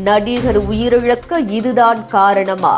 நடிகர் உயிரிழக்க இதுதான் காரணமா?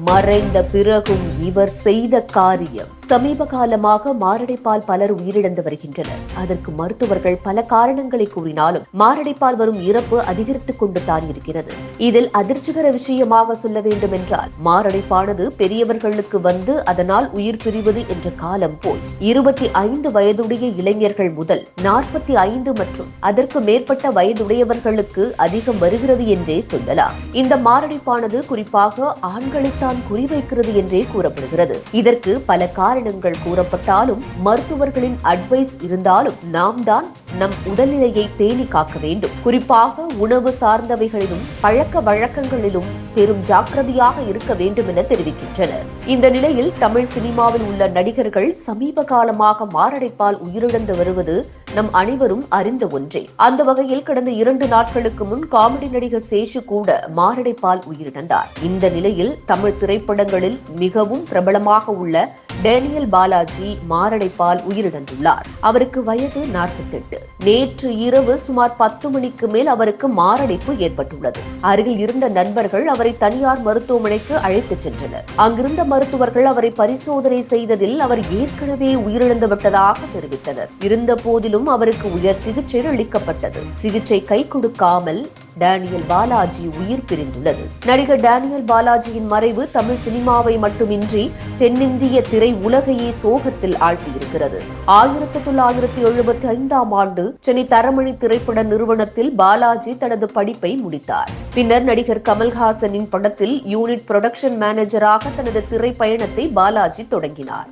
மறைந்த பிறகும் இவர் செய்த காரியம். சமீப காலமாக மாரடைப்பால் பலர் உயிரிழந்து வருகின்றனர். அதற்கு மருத்துவர்கள் பல காரணங்களை கூறினாலும் மாரடைப்பால் வரும் இறப்பு அதிகரித்துக் கொண்டு தான் இருக்கிறது. இதில் அதிர்ச்சிகர விஷயமாக சொல்ல வேண்டும் என்றால், மாரடைப்பானது பெரியவர்களுக்கு வந்து அதனால் உயிர் பிரிவது என்ற காலம் போல் 25 வயதுடைய இளைஞர்கள் முதல் 45 மற்றும் அதற்கு மேற்பட்ட வயதுடையவர்களுக்கு அதிகம் வருகிறது என்றே சொல்லலாம். இந்த மாரடைப்பானது குறிப்பாக ஆண்களைத்தான் குறிவைக்கிறது என்றே கூறப்படுகிறது. இதற்கு பல காரணங்கள் கூறப்பட்டாலும் மருத்துவர்களின் அட்வைஸ் இருந்தாலும் நாம் தான் நம் உடல்நிலையை பேணி காக்க வேண்டும். குறிப்பாக உணவு சார்ந்தவைகளிலும் பழக்க வழக்கங்களிலும் பெரும் ஜாக்கிரதையாக இருக்க வேண்டும் என தெரிவிக்கின்றனர். இந்த நிலையில் தமிழ் சினிமாவில் உள்ள நடிகர்கள் சமீப காலமாக மாரடைப்பால் உயிரிழந்து வருவது நம் அனைவரும் அறிந்த ஒன்றே. அந்த வகையில் கடந்த 2 நாட்களுக்கு முன் காமெடி நடிகர் சேஷு கூட மாரடைப்பால் உயிரிழந்தார். இந்த நிலையில் தமிழ் திரைப்படங்களில் மிகவும் பிரபலமாக உள்ள டேனியல் பாலாஜி மாரடைப்பால் உயிரிழந்துள்ளார். அவருக்கு வயது 48. நேற்று இரவு சுமார் 10 மணிக்கு மேல் அவருக்கு மாரடைப்பு ஏற்பட்டுள்ளது. அருகில் இருந்த நண்பர்கள் அவரை தனியார் மருத்துவமனைக்கு அழைத்துச் சென்றனர். அங்கிருந்த மருத்துவர்கள் அவரை பரிசோதனை செய்ததில் அவர் ஏற்கனவே உயிரிழந்து விட்டதாக தெரிவித்தனர். இருந்த போதிலும் அவருக்கு உயர் சிகிச்சை அளிக்கப்பட்டது. சிகிச்சை கை கொடுக்காமல் டேனியல் பாலாஜி உயிர் பிரிந்துள்ளது. நடிகர் டேனியல் பாலாஜியின் மறைவு தமிழ் சினிமாவை மட்டுமின்றி தென்னிந்திய திரை உலகையே சோகத்தில் ஆழ்த்தியிருக்கிறது. 1975ஆம் ஆண்டு சென்னை தரமணி திரைப்பட நிறுவனத்தில் பாலாஜி தனது படிப்பை முடித்தார். பின்னர் நடிகர் கமல்ஹாசனின் படத்தில் யூனிட் புரொடக்ஷன் மேனேஜராக தனது திரைப்பயணத்தை பாலாஜி தொடங்கினார்.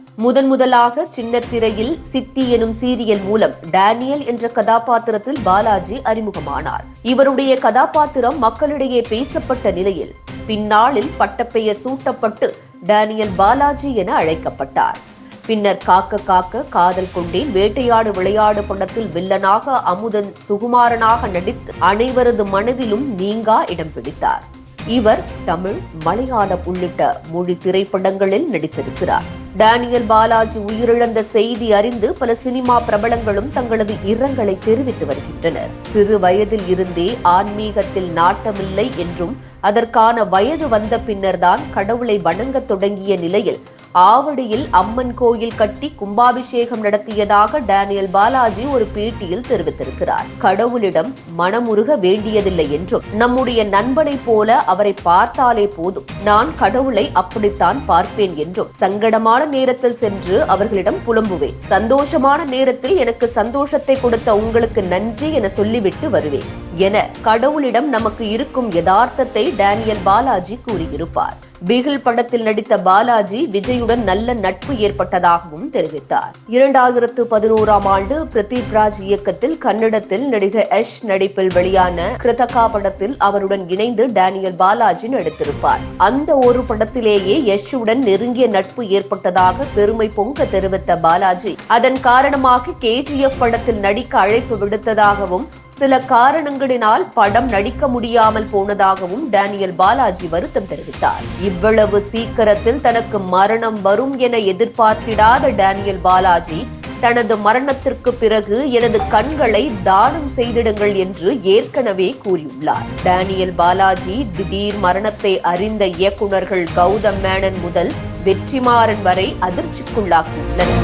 முதலாக சின்ன திரையில் சித்தி எனும் சீரியல் மூலம் டேனியல் என்ற கதாபாத்திரத்தில் பாலாஜி அறிமுகமானார். இவருடைய கதாபாத்திரம் மக்களிடையே பேசப்பட்ட நிலையில் பின்னாளில் பட்டப்பெயர் சூட்டப்பட்டு டேனியல் பாலாஜி என அழைக்கப்பட்டார். பின்னர் காக்க காக்க காதல் கொண்டேன், வேட்டையாடு விளையாடு படத்தில் வில்லனாக அமுதன் சுகுமாரனாக நடித்து அனைவரது மனதிலும் நீங்கா இடம் பிடித்தார். இவர் தமிழ், மலையாளம் உள்ளிட்ட மொழி திரைப்படங்களில் நடித்திருக்கிறார். டேனியல் பாலாஜி உயிரிழந்த செய்தி அறிந்து பல சினிமா பிரபலங்களும் தங்களது இரங்கலை தெரிவித்து வருகின்றனர். சிறு வயதில் இருந்தே ஆன்மீகத்தில் நாட்டமில்லை என்றும் அதற்கான வயது வந்த பின்னர்தான் கடவுளை வணங்க தொடங்கிய நிலையில் ஆவடியில் அம்மன் கோயில் கட்டி கும்பாபிஷேகம் நடத்தியதாக டேனியல் பாலாஜி ஒரு பேட்டியில் தெரிவித்திருக்கிறார். கடவுளிடம் மனமுருக வேண்டியதில்லை என்றும், நம்முடைய நண்பனை போல அவரை பார்த்தாலே போதும், நான் கடவுளை அப்படித்தான் பார்ப்பேன் என்றும், சங்கடமான நேரத்தில் சென்று அவர்களிடம் புலம்புவேன், சந்தோஷமான நேரத்தில் எனக்கு சந்தோஷத்தை கொடுத்த உங்களுக்கு நன்றி என சொல்லிவிட்டு வருவேன் என கடவுளிடம் நமக்கு இருக்கும் யதார்த்தத்தை டேனியல் பாலாஜி கூறியிருப்பார். பிகில் படத்தில் நடித்த பாலாஜி விஜயுடன் நல்ல நட்பு ஏற்பட்டதாகவும் தெரிவித்தார். 2011ஆம் ஆண்டு பிரதீப் ராஜ் இயக்கத்தில் கன்னடத்தில் நடிகர் யஷ் நடிப்பில் வெளியான கிருதகா படத்தில் அவருடன் இணைந்து டேனியல் பாலாஜி நடித்திருப்பார். அந்த ஒரு படத்திலேயே யஷுடன் நெருங்கிய நட்பு ஏற்பட்டதாக பெருமை பொங்க தெரிவித்த பாலாஜி, அதன் காரணமாக KGF படத்தில் நடிக்க அழைப்பு விடுத்ததாகவும் சில காரணங்களினால் படம் நடிக்க முடியாமல் போனதாகவும் டேனியல் பாலாஜி வருத்தம் தெரிவித்தார். இவ்வளவு சீக்கிரத்தில் தனக்கு மரணம் வரும் என எதிர்பார்த்திடாத டேனியல் பாலாஜி தனது மரணத்திற்கு பிறகு எனது கண்களை தானம் செய்திடுங்கள் என்று ஏற்கனவே கூறியுள்ளார். டேனியல் பாலாஜி திடீர் மரணத்தை அறிந்த இயக்குநர்கள் கௌதம் மேனன் முதல் வெற்றிமாறன் வரை அதிர்ச்சிக்குள்ளாகியுள்ளனர்.